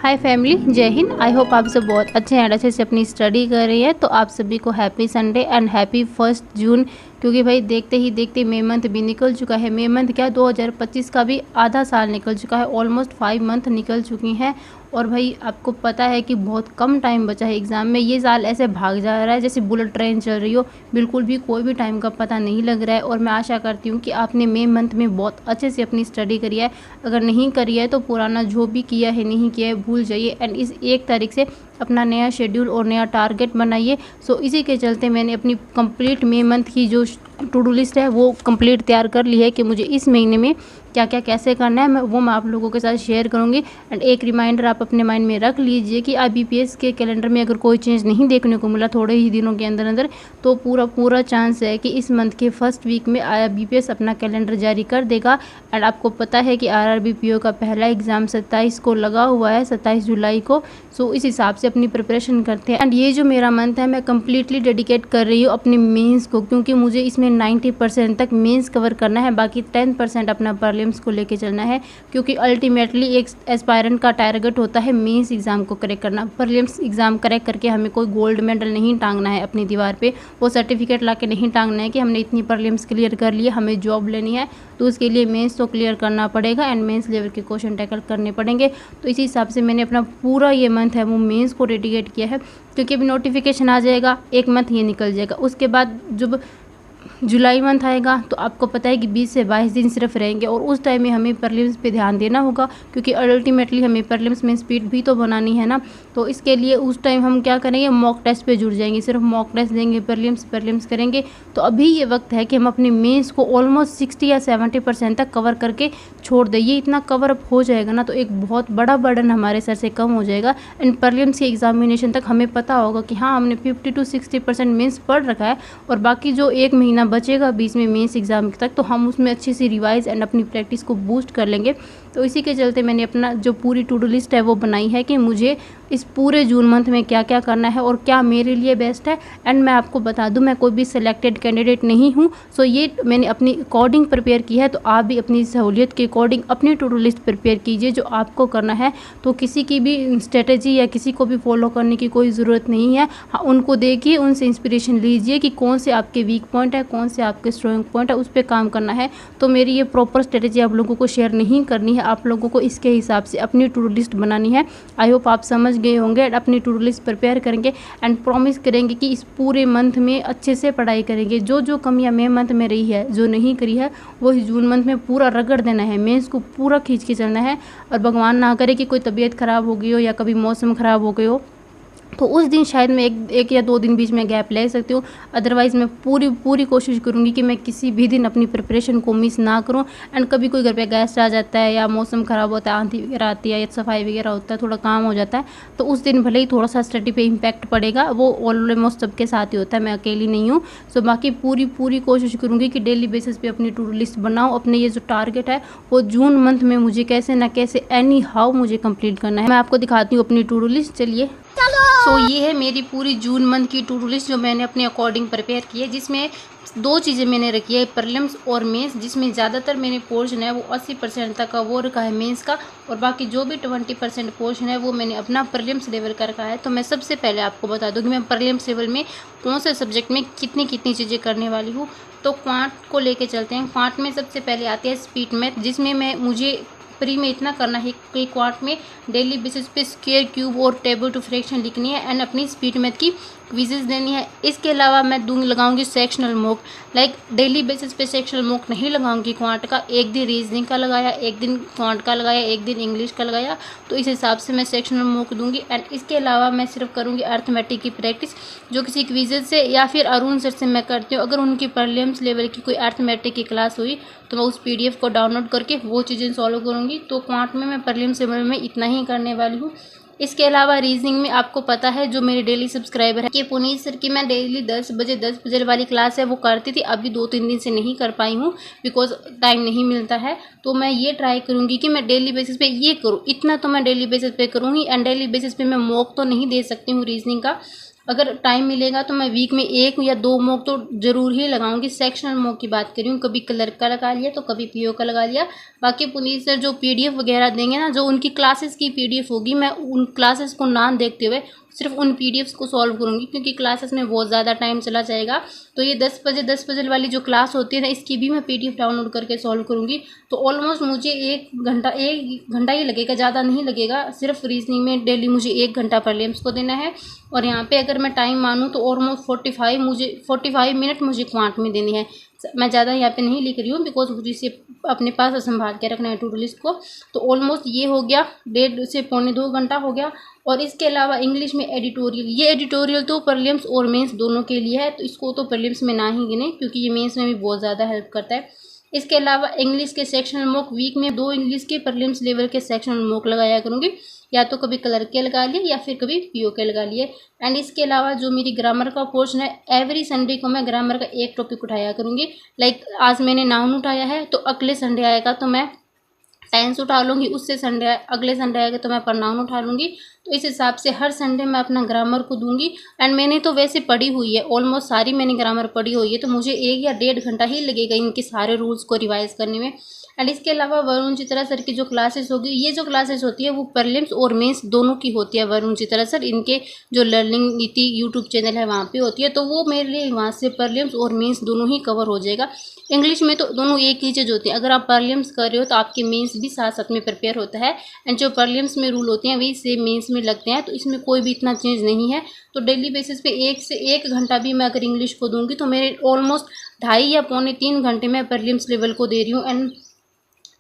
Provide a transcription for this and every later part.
हाय family, जय Hind. I hope आप सब बहुत अच्छे हैं, अच्छे से अपनी स्टडी कर रही है। तो आप सभी को हैप्पी संडे एंड हैप्पी 1 जून। क्योंकि भाई देखते ही देखते मई मंथ भी निकल चुका है। मई मंथ क्या 2025 का भी आधा साल निकल चुका है। ऑलमोस्ट 5 मंथ निकल चुकी हैं। और भाई आपको पता है कि बहुत कम टाइम बचा है एग्ज़ाम में। ये साल ऐसे भाग जा रहा है जैसे बुलेट ट्रेन चल रही हो। बिल्कुल भी कोई भी टाइम का पता नहीं लग रहा है। और मैं आशा करती हूँ कि आपने मई मंथ में बहुत अच्छे से अपनी स्टडी करी है। अगर नहीं करी है तो पुराना जो भी किया है नहीं किया है भूल जाइए एंड इस 1 तारीख से अपना नया शेड्यूल और नया टारगेट बनाइए। सो इसी के चलते मैंने अपनी कंप्लीट मई मंथ की जो टू डू लिस्ट है वो कंप्लीट तैयार कर ली है कि मुझे इस महीने में क्या क्या कैसे करना है। मैं आप लोगों के साथ शेयर करूंगी। एंड एक रिमाइंडर आप अपने माइंड में रख लीजिए कि IBPS के कैलेंडर में अगर कोई चेंज नहीं देखने को मिला थोड़े ही दिनों के अंदर अंदर, तो पूरा चांस है कि इस मंथ के फर्स्ट वीक में IBPS अपना कैलेंडर जारी कर देगा। एंड आपको पता है कि RRBPO का पहला एग्ज़ाम 27 को लगा हुआ है, 27 जुलाई को। सो इस हिसाब से अपनी प्रिपरेशन करते हैं। एंड ये जो मेरा मंथ है मैं कम्प्लीटली डेडिकेट कर रही हूँ अपने मेंस को, क्योंकि मुझे इसमें 90% तक मेंस कवर करना है। बाकी 10% अपना प्रीलिम्स को लेके चलना है, क्योंकि अल्टीमेटली एक एस्पायरेंट का टारगेट होता है मेंस एग्ज़ाम को क्रैक करना। प्रीलिम्स एग्ज़ाम क्रैक करके हमें कोई गोल्ड मेडल नहीं टांगना है अपनी दीवार पे, वो सर्टिफिकेट ला के नहीं टांगना है कि हमने इतनी प्रीलिम्स क्लियर कर लिए, हमें जॉब लेनी है। तो उसके लिए मेंस तो क्लियर करना पड़ेगा एंड मेंस लेवल के क्वेश्चन टैकल करने पड़ेंगे। तो इसी हिसाब से मैंने अपना पूरा ये मंथ है वो मेंस को डेडिकेट किया है, क्योंकि अभी नोटिफिकेशन आ जाएगा, एक मंथ ये निकल जाएगा। उसके बाद जब जुलाई मंथ आएगा तो आपको पता है कि 20 से 22 दिन सिर्फ रहेंगे और उस टाइम में हमें प्रीलिम्स पे ध्यान देना होगा, क्योंकि अल्टीमेटली हमें प्रीलिम्स में स्पीड भी तो बनानी है ना। तो इसके लिए उस टाइम हम क्या करेंगे, मॉक टेस्ट पे जुड़ जाएंगे, सिर्फ मॉक टेस्ट देंगे, प्रीलिम्स करेंगे। तो अभी ये वक्त है कि हम अपने मेंस को ऑलमोस्ट 60 या 70% तक कवर करके छोड़ दें। ये इतना कवर अप हो जाएगा ना तो एक बहुत बड़ा बर्डन हमारे सर से कम हो जाएगा। एंड प्रीलिम्स के एग्जामिनेशन तक हमें पता होगा कि हाँ हमने 50 to 60% मेंस पढ़ रखा है, और बाकी जो एक महीना बचेगा बीच में मेंस एग्जाम तक तो हम उसमें अच्छी सी रिवाइज एंड अपनी प्रैक्टिस को बूस्ट कर लेंगे। तो इसी के चलते मैंने अपना जो पूरी टू डू लिस्ट है वो बनाई है कि मुझे इस पूरे जून मंथ में क्या क्या करना है और क्या मेरे लिए बेस्ट है। एंड मैं आपको बता दूं मैं कोई भी सिलेक्टेड कैंडिडेट नहीं हूं। सो ये मैंने अपनी अकॉर्डिंग प्रिपेयर की है, तो आप भी अपनी सहूलियत के अकॉर्डिंग अपनी टू डू लिस्ट प्रिपेयर कीजिए जो आपको करना है। तो किसी की भी स्ट्रेटेजी या किसी को भी फॉलो करने की कोई ज़रूरत नहीं है। हाँ, उनको देखिए, उनसे इंस्पिरेशन लीजिए कि कौन से आपके वीक पॉइंट है, कौन से आपके स्ट्रॉन्ग पॉइंट है, उस पर काम करना है। तो मेरी ये प्रॉपर स्ट्रेटेजी आप लोगों को शेयर नहीं करनी है, आप लोगों को इसके हिसाब से अपनी टू डू लिस्ट बनानी है। आई होप आप समझ गए होंगे एंड अपनी टू डू लिस्ट प्रिपेयर करेंगे एंड प्रॉमिस करेंगे कि इस पूरे मंथ में अच्छे से पढ़ाई करेंगे। जो जो कमियां मई मंथ में रही है, जो नहीं करी है, वो इस जून मंथ में पूरा रगड़ देना है, मेंस को पूरा खींच के चलना है। और भगवान ना करे कि कोई तबीयत ख़राब हो गई हो या कभी मौसम ख़राब हो गई हो, तो उस दिन शायद मैं एक या 2 दिन बीच में गैप ले सकती हूँ। अदरवाइज़ मैं पूरी कोशिश करूँगी कि मैं किसी भी दिन अपनी प्रिपरेशन को मिस ना करूँ। एंड कभी कोई घर पे गेस्ट आ जाता है या मौसम ख़राब होता है, आंधी वगैरह आती है या सफाई वगैरह होता है, थोड़ा काम हो जाता है, तो उस दिन भले ही थोड़ा सा स्टडी पे इम्पैक्ट पड़ेगा। वो ऑलमोस्ट सबके साथ ही होता है, मैं अकेली नहीं हूँ। सो बाकी पूरी कोशिश करूँगी कि डेली बेसिस पे अपनी टू डू लिस्ट बनाऊँ। अपने ये जो टारगेट है वो जून मंथ में मुझे कैसे ना कैसे एनी हाउ मुझे कंप्लीट करना है। मैं आपको दिखाती हूँ अपनी टू डू लिस्ट, चलिए। सो ये है मेरी पूरी जून मंथ की टू डू लिस्ट जो मैंने अपने अकॉर्डिंग प्रिपेयर की है, जिसमें 2 चीज़ें मैंने रखी है, प्रीलिम्स और मेंस, जिसमें ज़्यादातर मैंने पोर्शन है वो 80% तक का वो रखा है मेंस का, और बाकी जो भी 20% पोर्शन है वो मैंने अपना प्रीलिम्स लेवल का रखा है। तो मैं सबसे पहले आपको बता दूँ कि मैं प्रीलिम्स लेवल में कौन से सब्जेक्ट में कितनी चीज़ें करने वाली हूँ। तो क्वांट को लेके चलते हैं। क्वांट में सबसे पहले आती है स्पीड मैथ, जिसमें मुझे प्री में इतना करना है कि क्वांट में डेली बेसिस पे स्क्वायर, क्यूब और टेबल टू फ्रैक्शन लिखनी है एंड अपनी स्पीड मैथ की क्विजेज देनी है। इसके अलावा मैं लगाऊंगी sectional mock, like daily basis पे सेक्शनल मॉक नहीं लगाऊंगी क्वांट का। एक दिन रीजनिंग का लगाया, एक दिन क्वांट का लगाया, एक दिन इंग्लिश का लगाया, तो इस हिसाब से मैं सेक्शनल मॉक दूंगी। एंड इसके अलावा मैं सिर्फ करूंगी अर्थमेटिक की प्रैक्टिस, जो किसी क्विजेज से या फिर अरुण सर से मैं करती हूँ। अगर उनकी प्रीलिम्स लेवल की कोई अर्थमेटिक की क्लास हुई तो मैं उस PDF को डाउनलोड करके वो चीज़ें सॉल्व करूँगी। तो क्वांट में मैं प्रीलिम्स लेवल में इतना ही करने वाली हूँ। इसके अलावा रीजनिंग में आपको पता है जो मेरे डेली सब्सक्राइबर है कि पुनीत सर की मैं डेली 10 बजे वाली क्लास है वो करती थी। अभी 2-3 दिन से नहीं कर पाई हूँ बिकॉज टाइम नहीं मिलता है। तो मैं ये ट्राई करूँगी कि मैं डेली बेसिस पे ये करूँ, इतना तो मैं डेली बेसिस पे करूँगी। एंड डेली बेसिस पे मैं मॉक तो नहीं दे सकती हूँ रीजनिंग का, अगर टाइम मिलेगा तो मैं वीक में 1 या 2 मॉक तो ज़रूर ही लगाऊंगी। सेक्शनल मॉक की बात कर रही हूँ, कभी क्लर्क का लगा लिया तो कभी पीओ का लगा लिया। बाकी पुनीत सर जो पीडीएफ वगैरह देंगे ना, जो उनकी क्लासेस की पीडीएफ होगी, मैं उन क्लासेस को ना देखते हुए सिर्फ उन पीडीएफ्स को सॉल्व करूँगी, क्योंकि क्लासेस में बहुत ज़्यादा टाइम चला जाएगा। तो ये 10 बजे वाली जो क्लास होती है ना, इसकी भी मैं पीडीएफ डाउनलोड करके सॉल्व करूँगी। तो ऑलमोस्ट मुझे 1 घंटा ही लगेगा, ज़्यादा नहीं लगेगा। सिर्फ रीजनिंग में डेली मुझे 1 घंटा प्रीलिम्स को देना है, और यहाँ पे अगर मैं टाइम मानूँ तो ऑलमोस्ट 45 मिनट मुझे क्वांट में देनी है। मैं ज़्यादा यहाँ पे नहीं लिख रही हूँ, बिकॉज मुझे इसे अपने पास संभाल के रखना है टू डू लिस्ट को। तो ऑलमोस्ट ये हो गया 1.5 से पौने 2 घंटा हो गया। और इसके अलावा इंग्लिश में एडिटोरियल, ये एडिटोरियल तो प्रीलिम्स और मेंस दोनों के लिए है, तो इसको तो प्रीलिम्स में ना ही गिने, क्योंकि ये मेंस में भी बहुत ज़्यादा हेल्प करता है। इसके अलावा इंग्लिश के सेक्शनल मॉक, वीक में 2 इंग्लिश के प्रीलिम्स लेवल के सेक्शनल मॉक लगाया करूँगी, या तो कभी क्लर्क के लगा लिए या फिर कभी पीओ के लगा लिए। एंड इसके अलावा जो मेरी ग्रामर का पोर्शन है, एवरी संडे को मैं ग्रामर का एक टॉपिक उठाया करूँगी। लाइक आज मैंने नाउन उठाया है, तो अगले संडे आएगा तो मैं टेंस उठा लूँगी, उससे अगले संडे आएगा तो मैं प्रनाउन उठा लूँगी। तो इस हिसाब से हर संडे मैं अपना ग्रामर को दूंगी। एंड मैंने तो वैसे पढ़ी हुई है, ऑलमोस्ट सारी मैंने ग्रामर पढ़ी हुई है, तो मुझे 1 या 1.5 घंटा ही लगेगा इनके सारे रूल्स को रिवाइज करने में। एंड इसके अलावा वरुण चित्रा सर की जो क्लासेस होगी, ये जो क्लासेस होती है वो प्रीलिम्स और मेंस दोनों की होती है। वरुण चित्रा सर, इनके जो लर्निंग नीति यूट्यूब चैनल है वहाँ पे होती है, तो वो मेरे लिए वहाँ से प्रीलिम्स और मेंस दोनों ही कवर हो जाएगा। इंग्लिश में तो दोनों एक ही चीज़ होती है, अगर आप प्रीलिम्स कर रहे हो तो आपके मेंस भी साथ साथ में प्रिपेयर होता है। एंड जो प्रीलिम्स में रूल होते हैं वही सेम मेंस में लगते हैं, तो इसमें कोई भी इतना चेंज नहीं है। तो डेली बेसिस पे 1 से 1 घंटा भी मैं अगर इंग्लिश को दूंगी तो मेरे ऑलमोस्ट 2.5 या पौने 3 घंटे मैं प्रीलिम्स लेवल को दे रही हूँ। एंड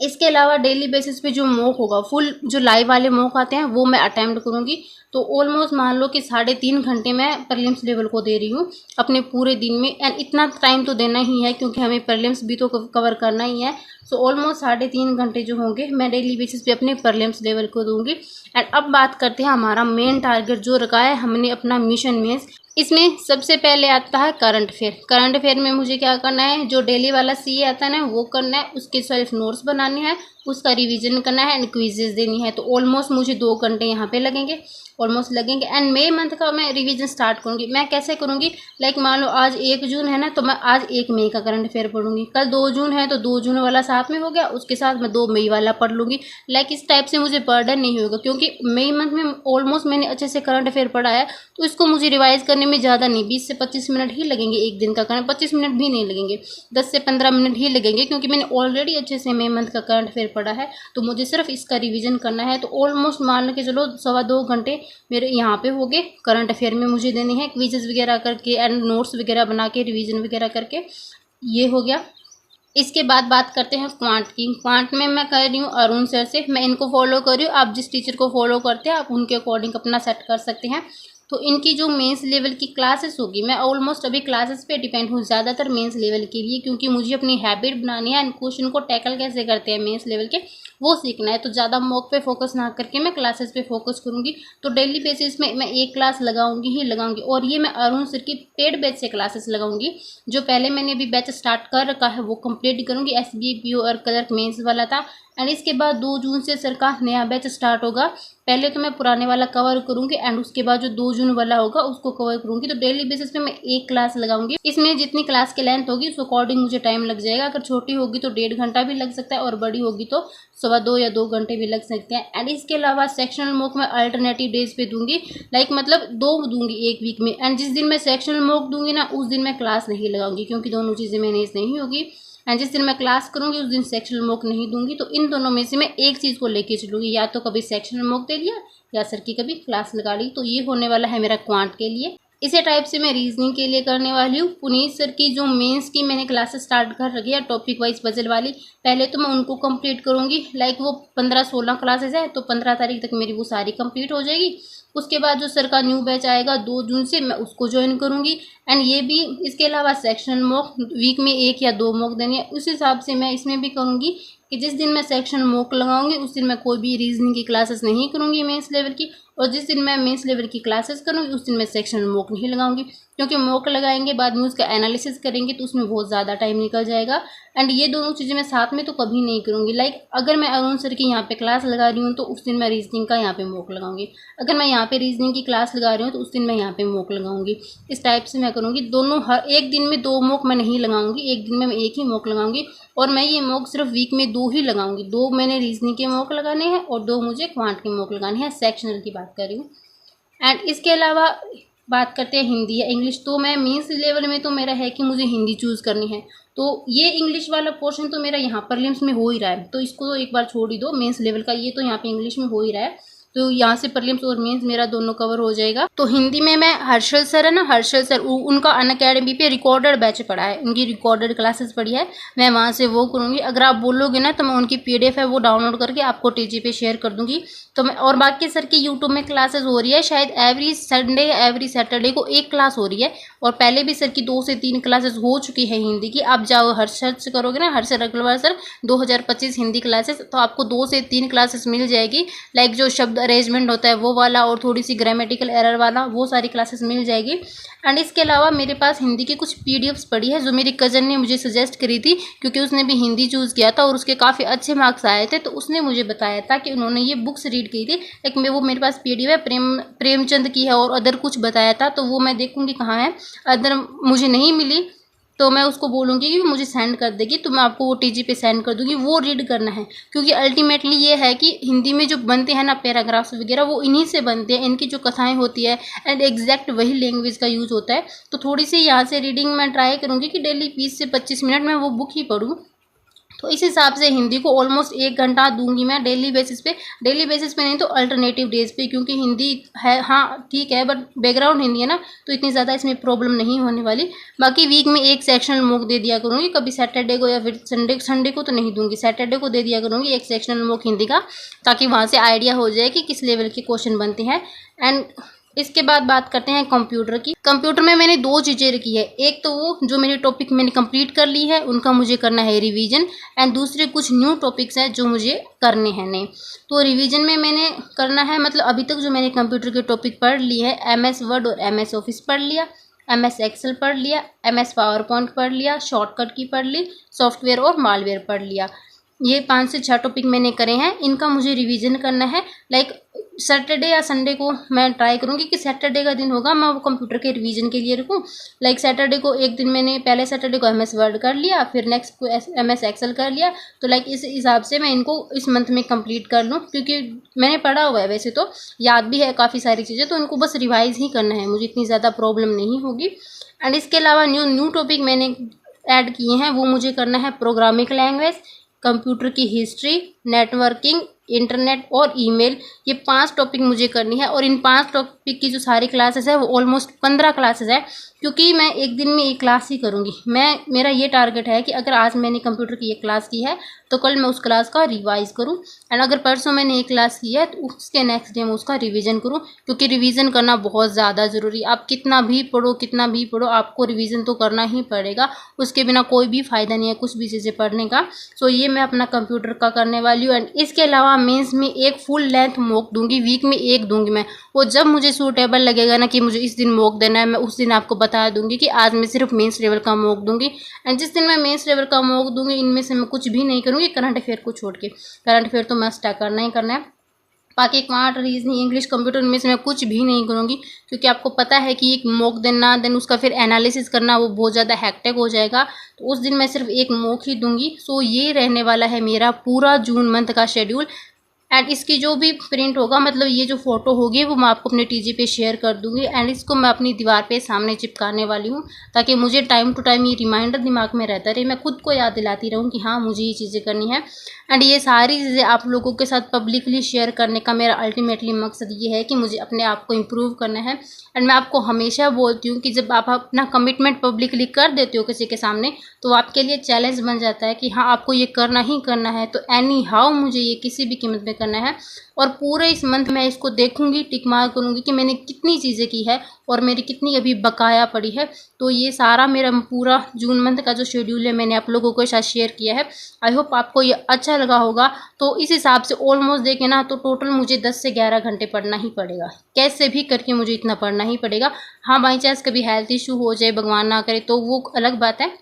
इसके अलावा डेली बेसिस पे जो मॉक होगा, फुल जो लाइव वाले मॉक आते हैं वो मैं अटेम्प्ट करूँगी। तो ऑलमोस्ट मान लो कि 3.5 घंटे मैं प्रीलिम्स लेवल को दे रही हूँ अपने पूरे दिन में। एंड इतना टाइम तो देना ही है, क्योंकि हमें प्रीलिम्स भी तो कवर करना ही है। सो ऑलमोस्ट 3.5 घंटे जो होंगे मैं डेली बेसिस पे अपने प्रीलिम्स लेवल को दूंगी। एंड अब बात करते हैं हमारा मेन टारगेट जो रखा है हमने अपना मिशन मेंस। इसमें सबसे पहले आता है करंट अफेयर। करंट अफेयर में मुझे क्या करना है, जो डेली वाला सीए आता है ना वो करना है, उसके सेल्फ नोट्स बनाने हैं, उसका रिवीजन करना है एंड क्विजेज देनी है। तो ऑलमोस्ट मुझे 2 घंटे यहाँ पे लगेंगे, ऑलमोस्ट लगेंगे। एंड मई मंथ का मैं रिवीजन स्टार्ट करूँगी। मैं कैसे करूँगी, लाइक मान लो आज 1 जून है ना, तो मैं आज 1 मई का करंट अफेयर पढ़ूंगी। कल 2 जून है तो 2 जून वाला साथ में हो गया, उसके साथ मैं 2 मई वाला पढ़ लूँगी। लाइक इस टाइप से मुझे बर्डन नहीं होगा, क्योंकि मई मंथ में ऑलमोस्ट मैंने अच्छे से करंट अफेयर पढ़ा है, तो इसको मुझे रिवाइज करने में ज़्यादा नहीं, 20 से 25 मिनट ही लगेंगे एक दिन का करंट। 25 मिनट भी नहीं लगेंगे, 10 से 15 मिनट ही लगेंगे, क्योंकि मैंने ऑलरेडी अच्छे से मई मंथ का करंट अफेयर पढ़ा है। तो मुझे सिर्फ इसका रिवीजन करना है। तो ऑलमोस्ट मान के चलो 2.25 घंटे मेरे यहाँ पे हो गए करंट अफेयर में मुझे देने हैं, क्विजेस वगैरह करके एंड नोट्स वगैरह बना के रिवीजन वगैरह करके। ये हो गया। इसके बाद बात करते हैं क्वांट की। क्वांट में मैं कर रही हूँ अरुण सर से, मैं इनको फॉलो कर रही हूँ। आप जिस टीचर को फॉलो करते हैं आप उनके अकॉर्डिंग अपना सेट कर सकते हैं। तो इनकी जो मेंस लेवल की क्लासेस होगी, मैं ऑलमोस्ट अभी क्लासेस पे डिपेंड हूँ ज़्यादातर मेंस लेवल के लिए, क्योंकि मुझे अपनी हैबिट बनानी है एंड क्वेश्चन को टैकल कैसे करते हैं मेंस लेवल के वो सीखना है। तो ज़्यादा मॉक पे फोकस ना करके मैं क्लासेस पे फोकस करूँगी। तो डेली बेसिस में मैं 1 क्लास लगाऊंगी ही लगाऊंगी, और ये मैं अरुण सर की पेड बैच से क्लासेस लगाऊंगी। जो पहले मैंने अभी बैच स्टार्ट कर रखा है वो कंप्लीट करूँगी, एसबीए पीओ और क्लर्क मेंस वाला था। एंड इसके बाद 2 जून से सर का नया बैच स्टार्ट होगा। पहले तो मैं पुराने वाला कवर करूँगी एंड उसके बाद जो 2 जून वाला होगा उसको कवर करूँगी। तो डेली बेसिस पे मैं 1 क्लास लगाऊंगी। इसमें जितनी क्लास की लेंथ होगी उस अकॉर्डिंग मुझे टाइम लग जाएगा। अगर छोटी होगी तो 1.5 घंटा भी लग सकता है, और बड़ी होगी तो 2.25 या 2 घंटे भी लग सकते हैं। एंड इसके अलावा सेक्शनल मॉक मैं अल्टरनेटिव डेज पे दूंगी, लाइक मतलब 2 दूंगी 1 वीक में। एंड जिस दिन मैं सेक्शनल मॉक दूंगी ना उस दिन मैं क्लास नहीं लगाऊंगी, क्योंकि दोनों चीज़ें मैनेज नहीं होगी। एंड जिस दिन मैं क्लास करूँगी उस दिन सेक्शनल मॉक नहीं दूंगी। तो इन दोनों में से मैं एक चीज़ को लेके चलूँगी, या तो कभी सेक्शनल मॉक दे दिया या सर की कभी क्लास लगा ली। तो ये होने वाला है मेरा क्वांट के लिए। इसी टाइप से मैं रीजनिंग के लिए करने वाली हूँ। पुनीत सर की जो मेंस की मैंने क्लासेस स्टार्ट कर रखी है टॉपिक वाइज पजल वाली, पहले तो मैं उनको कंप्लीट करूँगी। लाइक वो 15-16 क्लासेस है, तो 15 तारीख तक मेरी वो सारी कंप्लीट हो जाएगी। उसके बाद जो सर का न्यू बैच आएगा 2 जून से, मैं उसको ज्वाइन करूँगी। एंड ये भी इसके अलावा सेक्शनल मॉक वीक में 1 या 2 मॉक देनी है। उस हिसाब से मैं इसमें भी करूँगी कि जिस दिन मैं सेक्शन मॉक लगाऊंगी उस दिन मैं कोई भी रीजनिंग की क्लासेस नहीं करूँगी मेंस लेवल की, और जिस दिन मैं मेंस लेवल की क्लासेस करूँगी उस दिन मैं सेक्शन मॉक नहीं लगाऊंगी, क्योंकि मॉक लगाएंगे बाद में उसका एनालिसिस करेंगे तो उसमें बहुत ज़्यादा टाइम निकल जाएगा। एंड ये दोनों चीज़ें मैं साथ में तो कभी नहीं करूँगी। लाइक अगर मैं अरुण सर की यहाँ पे क्लास लगा रही हूँ तो उस दिन मैं रीजनिंग का यहाँ पे मॉक लगाऊंगी, अगर मैं यहाँ पे रीजनिंग की क्लास लगा रही हूँ तो उस दिन मैं यहाँ पे मॉक लगाऊंगी। इस टाइप से मैं करूँगी। दोनों हर एक दिन में 2 मॉक मैं नहीं लगाऊंगी, एक दिन में मैं एक ही मॉक लगाऊंगी। और मैं ये मॉक सिर्फ वीक में 2 ही लगाऊंगी। 2 मैंने रीजनिंग के मॉक लगाने हैं और 2 मुझे क्वांट के मॉक लगाने हैं, सेक्शनल की बात कर रही हूँ। एंड इसके अलावा बात करते हैं हिंदी या इंग्लिश, तो मैं मीन्स लेवल में तो मेरा है कि मुझे हिंदी चूज़ करनी है। तो ये इंग्लिश वाला पोर्शन तो मेरा यहाँ प्रीलिम्स में हो ही रहा है, तो इसको तो एक बार छोड़ ही दो। मेंस लेवल का ये तो यहाँ पे इंग्लिश में हो ही रहा है, तो यहाँ से प्रीलिम्स और मेंस मेरा दोनों कवर हो जाएगा। तो हिंदी में मैं हर्षल सर है ना, हर्षल सर, उनका अनअकैडमी पे रिकॉर्डेड बैच पढ़ा है, उनकी रिकॉर्डेड क्लासेस पढ़ी है, मैं वहाँ से वो करूँगी। अगर आप बोलोगे ना तो मैं उनकी PDF है वो डाउनलोड करके आपको TG पे शेयर कर दूँगी। तो मैं और बाकी सर की यूट्यूब में क्लासेस हो रही है, शायद एवरी संडे एवरी सैटरडे को एक क्लास हो रही है, और पहले भी सर की 2 से 3 क्लासेस हो चुकी है हिंदी की। आप जाओ हर्षद से करोगे ना, हर्षद अग्रवाल सर 2025 हिंदी क्लासेस, तो आपको 2 से 3 क्लासेस मिल जाएगी। लाइक जो शब्द अरेंजमेंट होता है वो वाला और थोड़ी सी ग्रामेटिकल एरर वाला, वो सारी क्लासेस मिल जाएगी। एंड इसके अलावा मेरे पास हिंदी की कुछ PDFs पड़ी है जो मेरी कज़न ने मुझे सजेस्ट करी थी, क्योंकि उसने भी हिंदी चूज़ किया था और उसके काफ़ी अच्छे मार्क्स आए थे। तो उसने मुझे बताया था कि उन्होंने ये बुक्स रीड की थी। लाइक वो मेरे पास PDF है, प्रेमचंद की है और अदर कुछ बताया था, तो वो मैं देखूँगी कहाँ है। अदर मुझे नहीं मिली तो मैं उसको बोलूँगी कि मुझे सेंड कर देगी, तो मैं आपको वो TG पे सेंड कर दूँगी, वो रीड करना है। क्योंकि अल्टीमेटली ये है कि हिंदी में जो बनते हैं ना पैराग्राफ्स वगैरह, वो इन्हीं से बनते हैं, इनकी जो कथाएं होती है एंड एग्जैक्ट वही लैंग्वेज का यूज़ होता है। तो थोड़ी सी यहाँ से रीडिंग मैं ट्राई करूँगी कि डेली 20 से 25 मिनट में वो बुक ही पढूँ। तो इस हिसाब से हिंदी को ऑलमोस्ट 1 घंटा दूंगी मैं डेली बेसिस पे, डेली बेसिस पे नहीं तो अल्टरनेटिव डेज पे, क्योंकि हिंदी है हाँ ठीक है बट बैकग्राउंड हिंदी है ना, तो इतनी ज़्यादा इसमें प्रॉब्लम नहीं होने वाली। बाकी वीक में एक सेक्शनल मॉक दे दिया करूँगी, कभी सैटरडे को या फिर संडे को तो नहीं दूंगी, सैटरडे को दे दिया करूँगी एक सेक्शनल मॉक हिंदी का, ताकि वहाँ से आइडिया हो जाए कि किस लेवल के क्वेश्चन बनते हैं। एंड इसके बाद बात करते हैं कंप्यूटर की। कंप्यूटर में मैंने 2 चीज़ें रखी है, एक तो वो जो मेरे टॉपिक मैंने कंप्लीट कर ली है उनका मुझे करना है रिवीजन, एंड दूसरे कुछ न्यू टॉपिक्स हैं जो मुझे करने हैं नए। तो रिवीजन में मैंने करना है, मतलब अभी तक जो मैंने कंप्यूटर के टॉपिक पढ़ लिए है, MS वर्ड और MS ऑफिस पढ़ लिया, MS एक्सेल पढ़ लिया, MS पावर पॉइंट पढ़ लिया, शॉर्टकट की पढ़ ली, सॉफ्टवेयर और मालवेयर पढ़ लिया। ये 5 से 6 टॉपिक मैंने करे हैं, इनका मुझे रिवीजन करना है। लाइक सैटरडे या संडे को मैं ट्राई करूँगी कि सैटरडे का दिन होगा मैं वो कंप्यूटर के रिवीजन के लिए रखूँ। लाइक सैटरडे को एक दिन मैंने पहले सैटरडे को MS वर्ड कर लिया, फिर नेक्स्ट को MS एक्सेल कर लिया। तो लाइक इस हिसाब से मैं इनको इस मंथ में कंप्लीट कर लूँ, क्योंकि मैंने पढ़ा हुआ है, वैसे तो याद भी है काफ़ी सारी चीज़ें, तो इनको बस रिवाइज ही करना है, मुझे इतनी ज़्यादा प्रॉब्लम नहीं होगी। एंड इसके अलावा न्यू टॉपिक मैंने ऐड किए हैं, वो मुझे करना है प्रोग्रामिंग लैंग्वेज, कंप्यूटर की हिस्ट्री, नेटवर्किंग, इंटरनेट और ईमेल। ये 5 टॉपिक मुझे करनी है, और इन 5 टॉपिक की जो सारी क्लासेस है वो ऑलमोस्ट 15 क्लासेस है, क्योंकि मैं एक दिन में एक क्लास ही करूँगी। मेरा ये टारगेट है कि अगर आज मैंने कंप्यूटर की एक क्लास की है तो कल मैं उस क्लास का रिवाइज़ करूँ, एंड अगर परसों मैंने एक क्लास की है तो उसके नेक्स्ट डे मैं उसका रिवीजन करूँ, क्योंकि रिवीजन करना बहुत ज़्यादा ज़रूरी। आप कितना भी पढ़ो आपको रिवीजन तो करना ही पड़ेगा, उसके बिना कोई भी फ़ायदा नहीं है कुछ भी चीज़ें पढ़ने का। सो ये मैं अपना कंप्यूटर का करने वाली हूँ। एंड इसके अलावा मेंस में एक फुल लेंथ मॉक दूंगी, वीक में एक दूंगी मैं, वो जब मुझे सूटेबल लगेगा ना कि मुझे इस दिन मॉक देना है, मैं उस दिन आपको बता दूंगी कि आज मैं सिर्फ मेंस लेवल का मॉक दूंगी। एंड जिस दिन मैं मेंस लेवल का मॉक दूंगी इनमें से मैं कुछ भी नहीं करूँगी करंट अफेयर को छोड़ के, करंट अफेयर तो मस्ट करना ही करना है। बाकी क्वांट, रीजनिंग, इंग्लिश, कंप्यूटर इनमें से मैं कुछ भी नहीं करूँगी, क्योंकि आपको पता है कि एक मॉक देना देन उसका फिर एनालिसिस करना वो बहुत ज़्यादा हैक्टिक हो जाएगा, तो उस दिन मैं सिर्फ एक मॉक ही दूंगी। सो ये रहने वाला है मेरा पूरा जून मंथ का शेड्यूल। एंड इसकी जो भी प्रिंट होगा, मतलब ये जो फोटो होगी वो मैं आपको अपने TG पे शेयर कर दूंगी, एंड इसको मैं अपनी दीवार पे सामने चिपकाने वाली हूँ, ताकि मुझे टाइम टू टाइम ये रिमाइंडर दिमाग में रहता रहे, मैं खुद को याद दिलाती रहूँ कि हाँ मुझे ये चीज़ें करनी है। एंड ये सारी चीज़ें आप लोगों के साथ पब्लिकली शेयर करने का मेरा अल्टीमेटली मकसद ये है कि मुझे अपने आप को इम्प्रूव करना है। एंड मैं आपको हमेशा बोलती हूँ कि जब आप अपना कमिटमेंट पब्लिकली कर देते हो किसी के सामने, तो आपके लिए चैलेंज बन जाता है कि हाँ आपको ये करना ही करना है, तो एनी हाउ मुझे ये किसी भी कीमत में करना है। और पूरे इस मंथ मैं इसको देखूंगी, टिक मार्क करूँगी कि मैंने कितनी चीज़ें की है और मेरी कितनी अभी बकाया पड़ी है। तो ये सारा मेरा पूरा जून मंथ का जो शेड्यूल है मैंने आप लोगों के साथ शेयर किया है। आई होप आपको ये अच्छा लगा होगा। तो इस हिसाब से ऑलमोस्ट देखें ना तो टोटल मुझे 10 से 11 घंटे पढ़ना ही पड़ेगा, कैसे भी करके मुझे इतना पढ़ना ही पड़ेगा। हाँ बाई चांस कभी हेल्थ इशू हो जाए, भगवान ना करे, तो वो अलग बात है,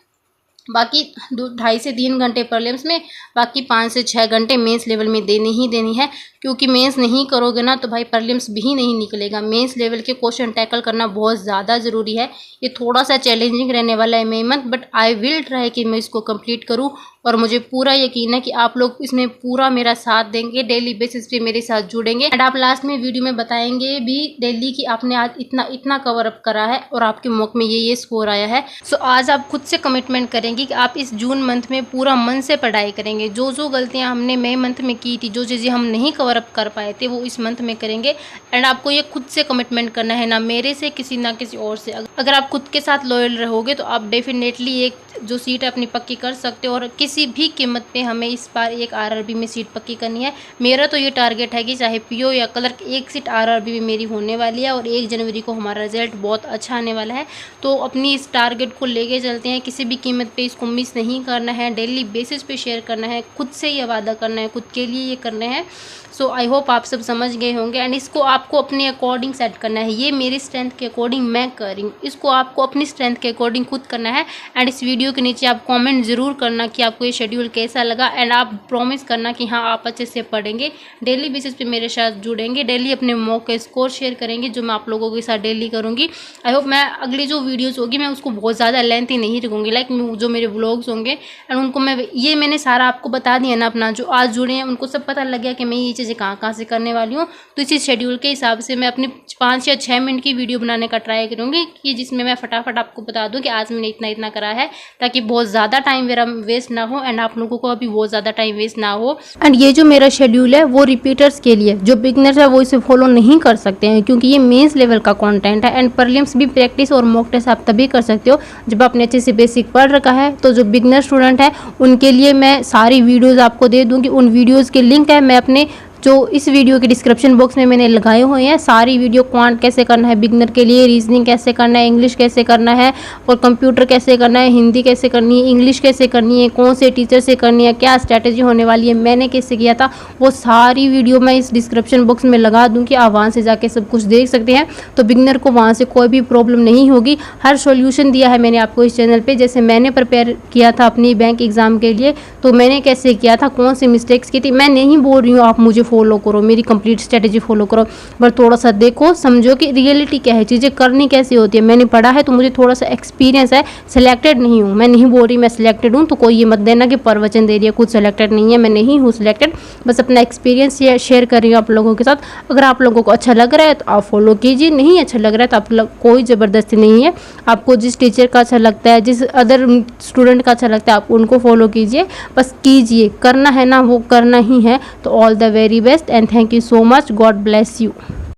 बाकी 2.5 से 3 घंटे प्रीलिम्स में, बाकी 5 से 6 घंटे मेंस लेवल में देनी ही देनी है, क्योंकि मेंस नहीं करोगे ना तो भाई प्रीलिम्स भी नहीं निकलेगा। मेंस लेवल के क्वेश्चन टैकल करना बहुत ज़्यादा ज़रूरी है। ये थोड़ा सा चैलेंजिंग रहने वाला है May month, but I will try कि मैं इसको कंप्लीट करूँ, और मुझे पूरा यकीन है कि आप लोग इसमें पूरा मेरा साथ देंगे, डेली बेसिस पे मेरे साथ जुड़ेंगे, एंड आप लास्ट में वीडियो में बताएंगे भी डेली कि आपने आज इतना इतना कवर अप करा है और आपके मॉक में ये स्कोर आया है। सो आज आप खुद से कमिटमेंट करेंगे कि आप इस जून मंथ में पूरा मन से पढ़ाई करेंगे। जो जो गलतियां हमने मई मंथ में की थी, जो चीज़ें हम नहीं कवर अप कर पाए थे, वो इस मंथ में करेंगे। एंड आपको ये खुद से कमिटमेंट करना है, ना मेरे से किसी ना किसी और से। अगर आप खुद के साथ लॉयल रहोगे तो आप डेफिनेटली एक जो सीट है अपनी पक्की कर सकते हो, और किसी भी कीमत पे हमें इस बार एक आरआरबी में सीट पक्की करनी है। मेरा तो ये टारगेट है कि चाहे पीओ या क्लर्क, एक सीट आरआरबी में मेरी होने वाली है, और 1 जनवरी को हमारा रिजल्ट बहुत अच्छा आने वाला है। तो अपनी इस टारगेट को लेके चलते हैं, किसी भी कीमत पे इसको मिस नहीं करना है, डेली बेसिस पे शेयर करना है, खुद से ये वादा करना है, खुद के लिए ये करना है। सो आई होप आप सब समझ गए होंगे, एंड इसको आपको अपने अकॉर्डिंग सेट करना है। ये मेरी स्ट्रेंथ के अकॉर्डिंग मैं कर रही हूँ, इसको आपको अपनी स्ट्रेंथ के अकॉर्डिंग खुद करना है। एंड इस वीडियो के नीचे आप कमेंट ज़रूर करना कि आपको ये शेड्यूल कैसा लगा, एंड आप प्रॉमिस करना कि हाँ आप अच्छे से पढ़ेंगे, डेली बेसिस पे मेरे साथ जुड़ेंगे, डेली अपने मॉक का स्कोर शेयर करेंगे, जो मैं आप लोगों के साथ डेली करूँगी। आई होप मैं अगली जो वीडियोज़ होगी मैं उसको बहुत ज़्यादा लेंथी नहीं रखूँगी, लाइक जो मेरे व्लॉग्स होंगे एंड उनको मैंने सारा आपको बता दिया ना अपना, जो आज जुड़े हैं उनको सब पता लग गया कि मैं ये चीज़ें कहाँ से करने वाली हूँ। तो इसी शेड्यूल के हिसाब से मैं अपनी 5 या 6 मिनट की वीडियो बनाने का ट्राई करूँगी, कि जिसमें मैं फटाफट आपको बता दूँ कि आज मैंने इतना इतना करा है, ताकि बहुत ज़्यादा टाइम मेरा वेस्ट ना हो, एंड आप लोगों को अभी बहुत ज़्यादा टाइम वेस्ट ना हो। एंड ये जो मेरा शेड्यूल है वो रिपीटर्स के लिए, जो बिगनर्स है वो इसे फॉलो नहीं कर सकते हैं, क्योंकि ये मेंस लेवल का कंटेंट है। एंड प्रीलिम्स भी प्रैक्टिस और मॉक टेस्ट आप तभी कर सकते हो जब आपने अच्छे से बेसिक पढ़ रखा है। तो जो बिगनर स्टूडेंट है उनके लिए मैं सारी वीडियोज़ आपको दे दूँगी। उन वीडियोज़ के लिंक है मैं अपने जो इस वीडियो के डिस्क्रिप्शन बॉक्स में मैंने लगाए हुए हैं। सारी वीडियो, क्वांट कैसे करना है बिगनर के लिए, रीजनिंग कैसे करना है, इंग्लिश कैसे करना है, और कंप्यूटर कैसे करना है, हिंदी कैसे करनी है, इंग्लिश कैसे करनी है, कौन से टीचर से करनी है, क्या स्ट्रैटेजी होने वाली है, मैंने कैसे किया था, वो सारी वीडियो मैं इस डिस्क्रिप्शन बॉक्स में लगा दूँगी। आप वहाँ से जाके सब कुछ देख सकते हैं। तो बिगनर को वहाँ से कोई भी प्रॉब्लम नहीं होगी। हर सोल्यूशन दिया है मैंने आपको इस चैनल पर। जैसे मैंने प्रिपेयर किया था अपनी बैंक एग्ज़ाम के लिए, तो मैंने कैसे किया था, कौन सी मिस्टेक्स की थी। मैं नहीं बोल रही हूँ आप मुझे फॉलो करो, मेरी कंप्लीट स्ट्रेटेजी फॉलो करो, बट थोड़ा सा देखो, समझो कि रियलिटी क्या है, चीज़ें करनी कैसे होती है। मैंने पढ़ा है तो मुझे थोड़ा सा एक्सपीरियंस है। सिलेक्टेड नहीं हूँ, मैं नहीं बोल रही मैं सिलेक्टेड हूँ, तो कोई ये मत देना कि प्रवचन दे रही है, कुछ सिलेक्टेड नहीं है, मैं नहीं हूँ सिलेक्टेड। बस अपना एक्सपीरियंस शेयर कर रही हूँ आप लोगों के साथ। अगर आप लोगों को अच्छा लग रहा है तो आप फॉलो कीजिए, नहीं अच्छा लग रहा है तो आप लोग, कोई ज़बरदस्ती नहीं है। आपको जिस टीचर का अच्छा लगता है, जिस अदर स्टूडेंट का अच्छा लगता है, आप उनको फॉलो कीजिए, बस कीजिए, करना है ना वो करना ही है। तो all the very best and thank you so much. God bless you.